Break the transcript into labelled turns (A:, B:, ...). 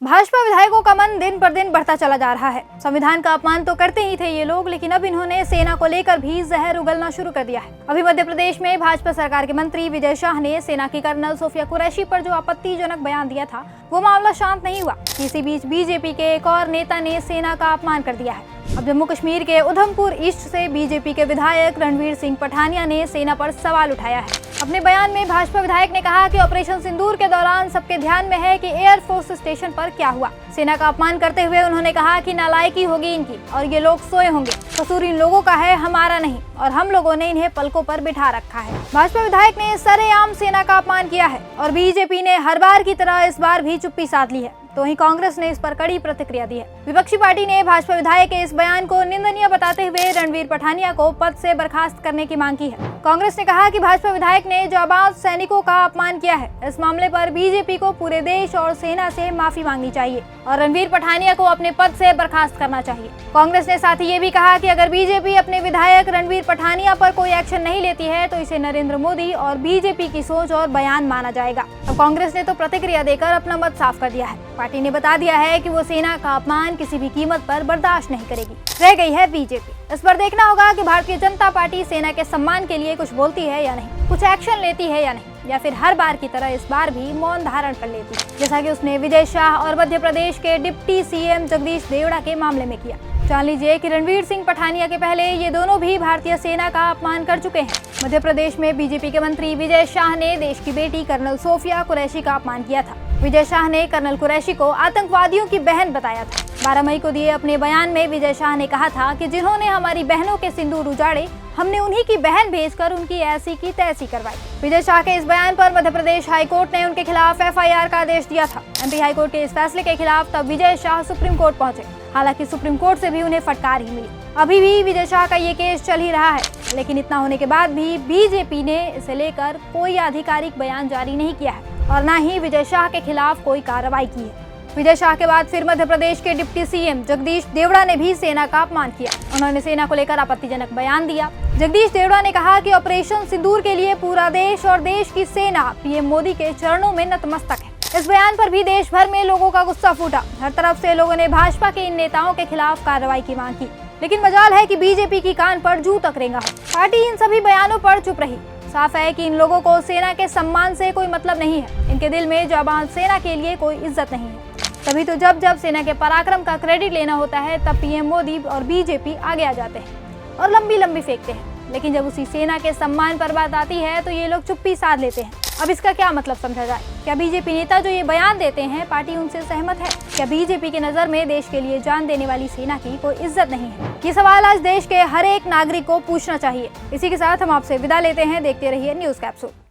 A: भाजपा विधायकों का मन दिन पर दिन बढ़ता चला जा रहा है। संविधान का अपमान तो करते ही थे ये लोग, लेकिन अब इन्होंने सेना को लेकर भी जहर उगलना शुरू कर दिया है। अभी मध्य प्रदेश में भाजपा सरकार के मंत्री विजय शाह ने सेना की कर्नल सोफिया कुरैशी पर जो आपत्तिजनक बयान दिया था, वो मामला शांत नहीं हुआ। इसी बीच बीजेपी के एक और नेता ने सेना का अपमान कर दिया है। अब जम्मू कश्मीर के उधमपुर ईस्ट से बीजेपी के विधायक रणवीर सिंह पठानिया ने सेना पर सवाल उठाया है। अपने बयान में भाजपा विधायक ने कहा कि ऑपरेशन सिंदूर के दौरान सबके ध्यान में है कि एयरफोर्स स्टेशन पर क्या हुआ। सेना का अपमान करते हुए उन्होंने कहा कि नालायकी होगी इनकी और ये लोग सोए होंगे। कसूर इन लोगों का है, हमारा नहीं, और हम लोगों ने इन्हें पलकों पर बिठा रखा है। भाजपा विधायक ने सरेआम सेना का अपमान किया है और बीजेपी ने हर बार की तरह इस बार भी चुप्पी साध ली है। तो वहीं कांग्रेस ने इस पर कड़ी प्रतिक्रिया दी है। विपक्षी पार्टी ने भाजपा विधायक के इस बयान को निंदनीय बताते हुए रणवीर पठानिया को पद से बर्खास्त करने की मांग की है। कांग्रेस ने कहा कि भाजपा विधायक ने जाबाज सैनिकों का अपमान किया है। इस मामले पर बीजेपी को पूरे देश और सेना से माफी मांगनी चाहिए और रणवीर पठानिया को अपने पद से बर्खास्त करना चाहिए। कांग्रेस ने साथ ही ये भी कहा कि अगर बीजेपी अपने विधायक रणवीर पठानिया पर कोई एक्शन नहीं लेती है तो इसे नरेंद्र मोदी और बीजेपी की सोच और बयान माना जाएगा। अब कांग्रेस ने तो प्रतिक्रिया देकर अपना मत साफ कर दिया है। पार्टी ने बता दिया है कि वो सेना का अपमान किसी भी कीमत पर बर्दाश्त नहीं करेगी। रह गई है बीजेपी। इस पर देखना होगा कि भारतीय जनता पार्टी सेना के सम्मान के लिए कुछ बोलती है या नहीं, कुछ एक्शन लेती है या नहीं, या फिर हर बार की तरह इस बार भी मौन धारण कर लेती है, जैसा कि उसने विजय शाह और मध्य प्रदेश के डिप्टी सीएम जगदीश देवड़ा के मामले में किया। जान लीजिए कि रणवीर सिंह पठानिया के पहले ये दोनों भी भारतीय सेना का अपमान कर चुके हैं। मध्य प्रदेश में बीजेपी के मंत्री विजय शाह ने देश की बेटी कर्नल सोफिया कुरैशी का अपमान किया था। विजय शाह ने कर्नल कुरैशी को आतंकवादियों की बहन बताया था। 12 मई को दिए अपने बयान में विजय शाह ने कहा था कि जिन्होंने हमारी बहनों के सिंदूर उजाड़े, हमने उन्हीं की बहन भेजकर उनकी ऐसी की तैसी करवाई। विजय शाह के इस बयान पर मध्य प्रदेश हाईकोर्ट ने उनके खिलाफ एफआईआर का आदेश दिया था। एमपी हाईकोर्ट के इस फैसले के खिलाफ तब विजय शाह सुप्रीम कोर्ट पहुंचे। हालांकि सुप्रीम कोर्ट से भी उन्हें फटकार ही मिली। अभी भी विजय शाह का ये केस चल ही रहा है, लेकिन इतना होने के बाद भी बीजेपी ने इसे लेकर कोई आधिकारिक बयान जारी नहीं किया है और न ही विजय शाह के खिलाफ कोई कार्रवाई की है। विजय शाह के बाद फिर मध्य प्रदेश के डिप्टी सीएम जगदीश देवड़ा ने भी सेना का अपमान किया। उन्होंने सेना को लेकर आपत्तिजनक बयान दिया। जगदीश देवड़ा ने कहा कि ऑपरेशन सिंदूर के लिए पूरा देश और देश की सेना पीएम मोदी के चरणों में नतमस्तक है। इस बयान पर भी देश भर में लोगों का गुस्सा फूटा। हर तरफ से लोगों ने भाजपा के इन नेताओं के खिलाफ कार्रवाई की मांग की, लेकिन मजाल है कि बीजेपी की कान पर जू तक रेंगा हो। पार्टी इन सभी बयानों पर चुप रही। साफ है कि इन लोगों को सेना के सम्मान से कोई मतलब नहीं है। इनके दिल में जाबाज सेना के लिए कोई इज्जत नहीं है। तभी तो जब जब सेना के पराक्रम का क्रेडिट लेना होता है, तब पीएम मोदी और बीजेपी आगे आ जाते हैं और लंबी लंबी फेंकते हैं। लेकिन जब उसी सेना के सम्मान पर बात आती है तो ये लोग चुप्पी साध लेते हैं। अब इसका क्या मतलब समझा जाए? क्या बीजेपी नेता जो ये बयान देते हैं, पार्टी उनसे सहमत है? क्या बीजेपी की नजर में देश के लिए जान देने वाली सेना की कोई इज्जत नहीं है? ये सवाल आज देश के हर एक नागरिक को पूछना चाहिए। इसी के साथ हम आपसे विदा लेते हैं। देखते रहिए न्यूज़ कैप्सूल।